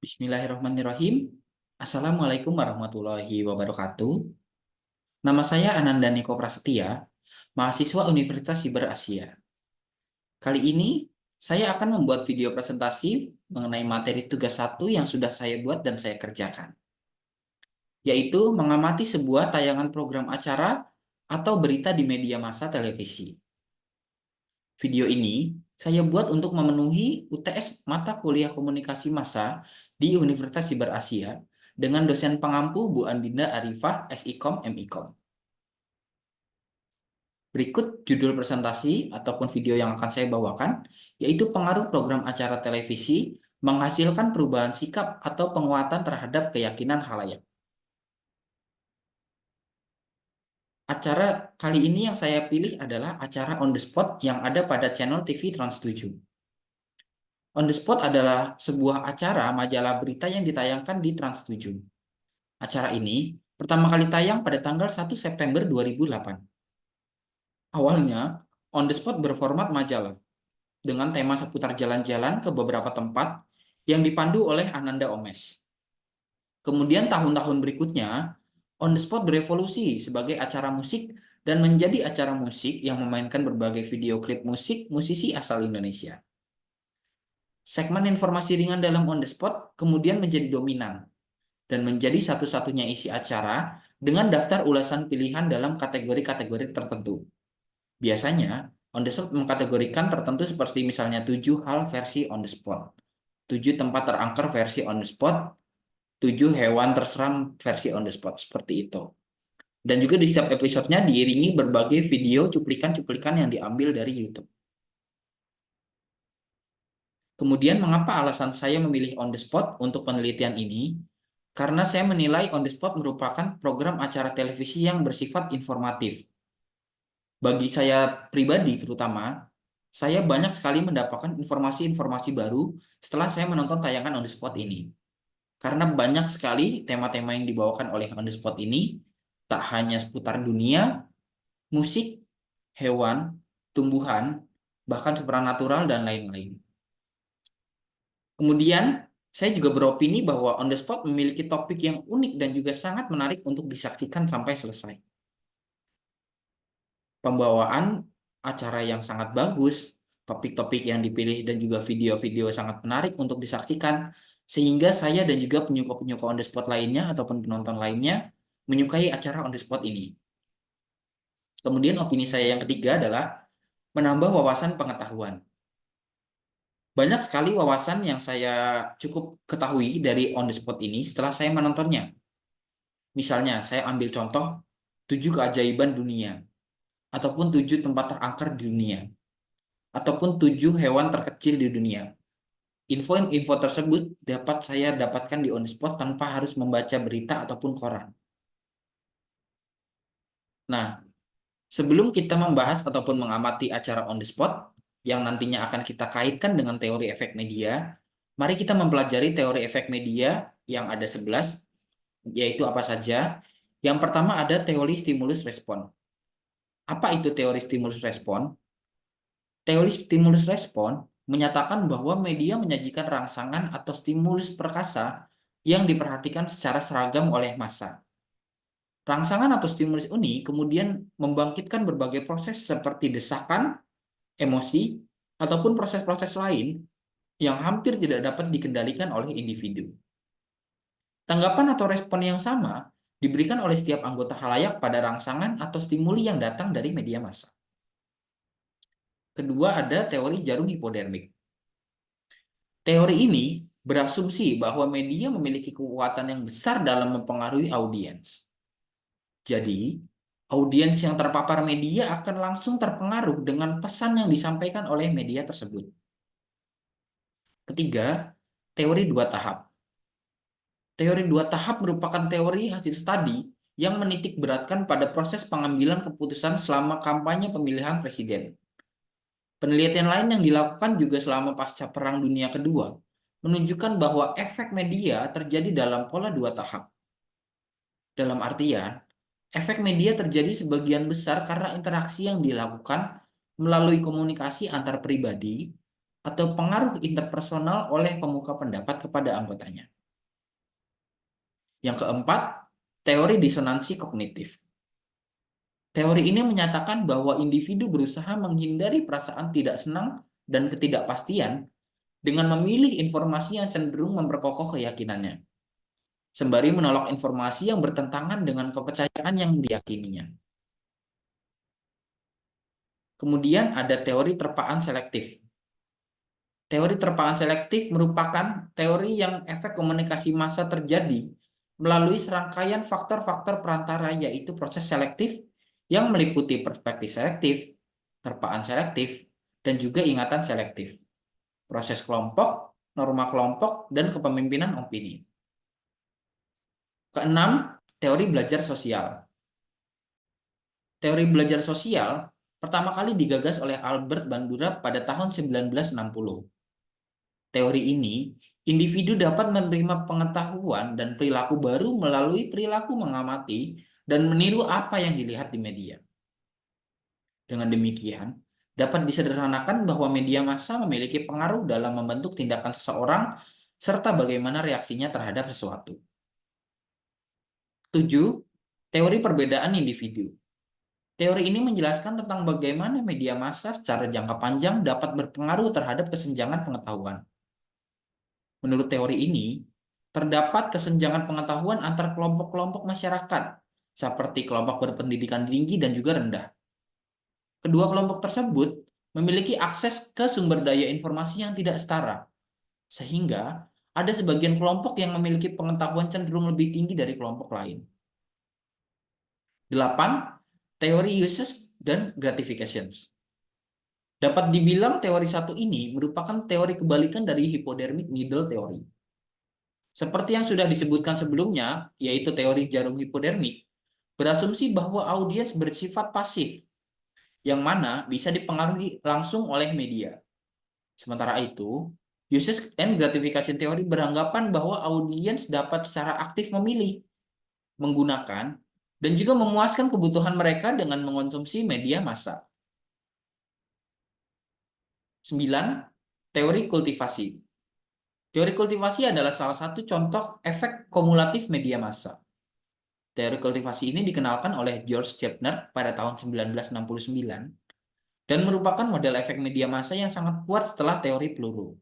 Bismillahirrahmanirrahim. Assalamualaikum warahmatullahi wabarakatuh. Nama saya Ananda Niko Prasetya, mahasiswa Universitas Siber Asia. Kali ini saya akan membuat video presentasi mengenai materi tugas 1 yang sudah saya buat dan saya kerjakan, yaitu mengamati sebuah tayangan program acara atau berita di media massa televisi. Video ini saya buat untuk memenuhi UTS mata kuliah komunikasi massa di Universitas Siber Asia dengan dosen pengampu Bu Andinda Arifah, SIKOM, MIKOM. Berikut judul presentasi ataupun video yang akan saya bawakan, yaitu pengaruh program acara televisi menghasilkan perubahan sikap atau penguatan terhadap keyakinan khalayak. Acara kali ini yang saya pilih adalah acara On The Spot yang ada pada channel TV Trans 7. On The Spot adalah sebuah acara majalah berita yang ditayangkan di Trans 7. Acara ini pertama kali tayang pada tanggal 1 September 2008. Awalnya, On The Spot berformat majalah dengan tema seputar jalan-jalan ke beberapa tempat yang dipandu oleh Ananda Omesh. Kemudian tahun-tahun berikutnya, On The Spot berevolusi sebagai acara musik dan menjadi acara musik yang memainkan berbagai video klip musik musisi asal Indonesia. Segmen informasi ringan dalam On The Spot kemudian menjadi dominan dan menjadi satu-satunya isi acara dengan daftar ulasan pilihan dalam kategori-kategori tertentu. Biasanya, On The Spot mengkategorikan tertentu seperti misalnya 7 hal versi On The Spot, 7 tempat terangker versi On The Spot, 7 hewan terseram versi On The Spot, seperti itu. Dan juga di setiap episodenya diiringi berbagai video cuplikan-cuplikan yang diambil dari YouTube. Kemudian mengapa alasan saya memilih On The Spot untuk penelitian ini? Karena saya menilai On The Spot merupakan program acara televisi yang bersifat informatif. Bagi saya pribadi terutama, saya banyak sekali mendapatkan informasi-informasi baru setelah saya menonton tayangan On The Spot ini. Karena banyak sekali tema-tema yang dibawakan oleh On The Spot ini, tak hanya seputar dunia, musik, hewan, tumbuhan, bahkan supranatural dan lain-lain. Kemudian, saya juga beropini bahwa On The Spot memiliki topik yang unik dan juga sangat menarik untuk disaksikan sampai selesai. Pembawaan acara yang sangat bagus, topik-topik yang dipilih dan juga video-video sangat menarik untuk disaksikan, sehingga saya dan juga penyuka-penyuka On The Spot lainnya ataupun penonton lainnya menyukai acara On The Spot ini. Kemudian opini saya yang ketiga adalah menambah wawasan pengetahuan. Banyak sekali wawasan yang saya cukup ketahui dari On The Spot ini setelah saya menontonnya. Misalnya, saya ambil contoh 7 keajaiban dunia, ataupun 7 tempat terangker di dunia, ataupun 7 hewan terkecil di dunia. Info-info tersebut dapat saya dapatkan di On The Spot tanpa harus membaca berita ataupun koran. Nah, sebelum kita membahas ataupun mengamati acara On The Spot, yang nantinya akan kita kaitkan dengan teori efek media, mari kita mempelajari teori efek media yang ada 11, yaitu apa saja. Yang pertama ada teori stimulus respon. Apa itu teori stimulus respon? Teori stimulus respon menyatakan bahwa media menyajikan rangsangan atau stimulus perkasa yang diperhatikan secara seragam oleh massa. Rangsangan atau stimulus ini kemudian membangkitkan berbagai proses seperti desakan, emosi, ataupun proses-proses lain yang hampir tidak dapat dikendalikan oleh individu. Tanggapan atau respon yang sama diberikan oleh setiap anggota khalayak pada rangsangan atau stimuli yang datang dari media massa. Kedua ada teori jarum hipodermik. Teori ini berasumsi bahwa media memiliki kekuatan yang besar dalam mempengaruhi audiens. Jadi, audiens yang terpapar media akan langsung terpengaruh dengan pesan yang disampaikan oleh media tersebut. Ketiga, teori 2 tahap. Teori 2 tahap merupakan teori hasil studi yang menitik beratkan pada proses pengambilan keputusan selama kampanye pemilihan presiden. Penelitian lain yang dilakukan juga selama pasca Perang Dunia Kedua menunjukkan bahwa efek media terjadi dalam pola 2 tahap. Dalam artian, efek media terjadi sebagian besar karena interaksi yang dilakukan melalui komunikasi antar pribadi atau pengaruh interpersonal oleh pemuka pendapat kepada anggotanya. Yang keempat, teori disonansi kognitif. Teori ini menyatakan bahwa individu berusaha menghindari perasaan tidak senang dan ketidakpastian dengan memilih informasi yang cenderung memperkokoh keyakinannya, sembari menolak informasi yang bertentangan dengan kepercayaan yang diyakininya. Kemudian ada teori terpaan selektif. Teori terpaan selektif merupakan teori yang efek komunikasi massa terjadi melalui serangkaian faktor-faktor perantara, yaitu proses selektif yang meliputi perspektif selektif, terpaan selektif, dan juga ingatan selektif, proses kelompok, norma kelompok, dan kepemimpinan opini. Keenam, teori belajar sosial. Teori belajar sosial pertama kali digagas oleh Albert Bandura pada tahun 1960. Teori ini, individu dapat menerima pengetahuan dan perilaku baru melalui perilaku mengamati dan meniru apa yang dilihat di media. Dengan demikian, dapat disederhanakan bahwa media massa memiliki pengaruh dalam membentuk tindakan seseorang serta bagaimana reaksinya terhadap sesuatu. 7. Teori perbedaan individu. Teori ini menjelaskan tentang bagaimana media massa secara jangka panjang dapat berpengaruh terhadap kesenjangan pengetahuan. Menurut teori ini, terdapat kesenjangan pengetahuan antar kelompok-kelompok masyarakat, seperti kelompok berpendidikan tinggi dan juga rendah. Kedua kelompok tersebut memiliki akses ke sumber daya informasi yang tidak setara, sehingga ada sebagian kelompok yang memiliki pengetahuan cenderung lebih tinggi dari kelompok lain. 8. Teori uses dan gratifications. Dapat dibilang teori satu ini merupakan teori kebalikan dari hypodermic needle theory. Seperti yang sudah disebutkan sebelumnya, yaitu teori jarum hipodermik, berasumsi bahwa audiens bersifat pasif, yang mana bisa dipengaruhi langsung oleh media. Sementara itu, uses and gratification theory beranggapan bahwa audiens dapat secara aktif memilih, menggunakan, dan juga memuaskan kebutuhan mereka dengan mengonsumsi media massa. 9. Teori kultivasi. Teori kultivasi adalah salah satu contoh efek kumulatif media massa. Teori kultivasi ini dikenalkan oleh George Gardner pada tahun 1969 dan merupakan model efek media massa yang sangat kuat setelah teori peluru.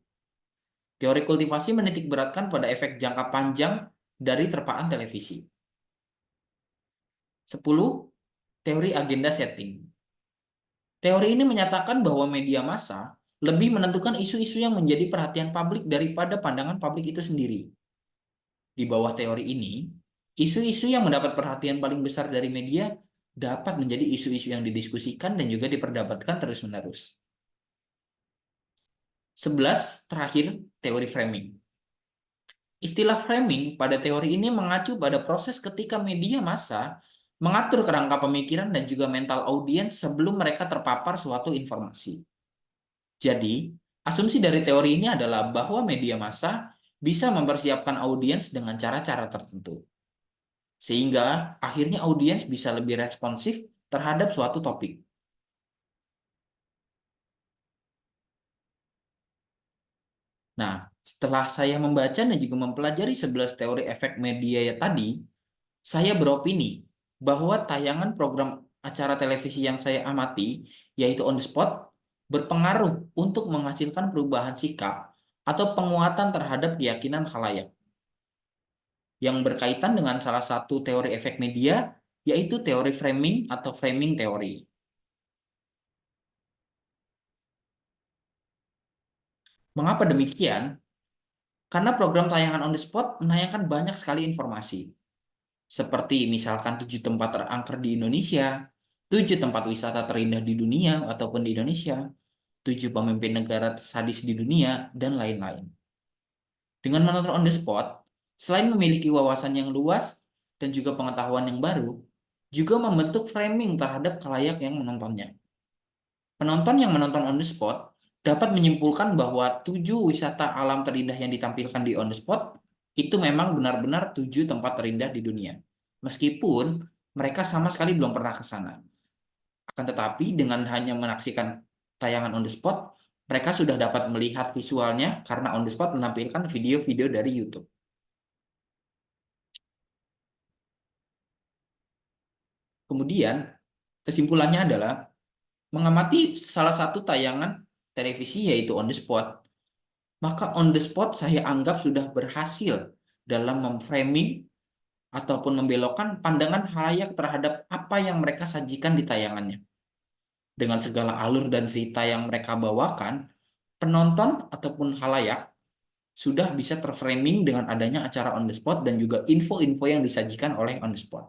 Teori kultivasi menitikberatkan pada efek jangka panjang dari terpaan televisi. 10. Teori agenda setting. Teori ini menyatakan bahwa media massa lebih menentukan isu-isu yang menjadi perhatian publik daripada pandangan publik itu sendiri. Di bawah teori ini, isu-isu yang mendapat perhatian paling besar dari media dapat menjadi isu-isu yang didiskusikan dan juga diperdebatkan terus-menerus. 11. Terakhir, teori framing. Istilah framing pada teori ini mengacu pada proses ketika media massa mengatur kerangka pemikiran dan juga mental audiens sebelum mereka terpapar suatu informasi. Jadi, asumsi dari teori ini adalah bahwa media massa bisa mempersiapkan audiens dengan cara-cara tertentu, sehingga akhirnya audiens bisa lebih responsif terhadap suatu topik. Nah, setelah saya membaca dan juga mempelajari 11 teori efek media ya tadi, saya beropini bahwa tayangan program acara televisi yang saya amati, yaitu On the Spot, berpengaruh untuk menghasilkan perubahan sikap atau penguatan terhadap keyakinan khalayak. Yang berkaitan dengan salah satu teori efek media, yaitu teori framing atau framing teori. Mengapa demikian? Karena program tayangan On the Spot menayangkan banyak sekali informasi. Seperti misalkan 7 tempat terangker di Indonesia, 7 tempat wisata terindah di dunia ataupun di Indonesia, 7 pemimpin negara sadis di dunia, dan lain-lain. Dengan menonton On the Spot, selain memiliki wawasan yang luas dan juga pengetahuan yang baru, juga membentuk framing terhadap khalayak yang menontonnya. Penonton yang menonton On the Spot dapat menyimpulkan bahwa 7 wisata alam terindah yang ditampilkan di On the Spot itu memang benar-benar 7 tempat terindah di dunia. Meskipun mereka sama sekali belum pernah ke sana. Akan tetapi dengan hanya menaksikan tayangan On the Spot, mereka sudah dapat melihat visualnya karena On the Spot menampilkan video-video dari YouTube. Kemudian, kesimpulannya adalah mengamati salah satu tayangan televisi yaitu On the Spot, maka On the Spot saya anggap sudah berhasil dalam memframing ataupun membelokkan pandangan halayak terhadap apa yang mereka sajikan di tayangannya. Dengan segala alur dan cerita yang mereka bawakan, penonton ataupun halayak sudah bisa terframing dengan adanya acara On the Spot dan juga info-info yang disajikan oleh On the Spot.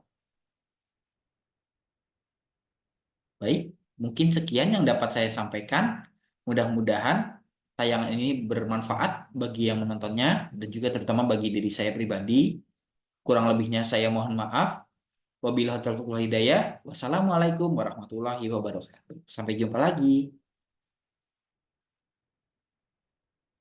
Baik, mungkin sekian yang dapat saya sampaikan. Mudah-mudahan tayangan ini bermanfaat bagi yang menontonnya dan juga terutama bagi diri saya pribadi. Kurang lebihnya saya mohon maaf. Wabillahi taufiq wal hidayah. Wassalamualaikum warahmatullahi wabarakatuh. Sampai jumpa lagi.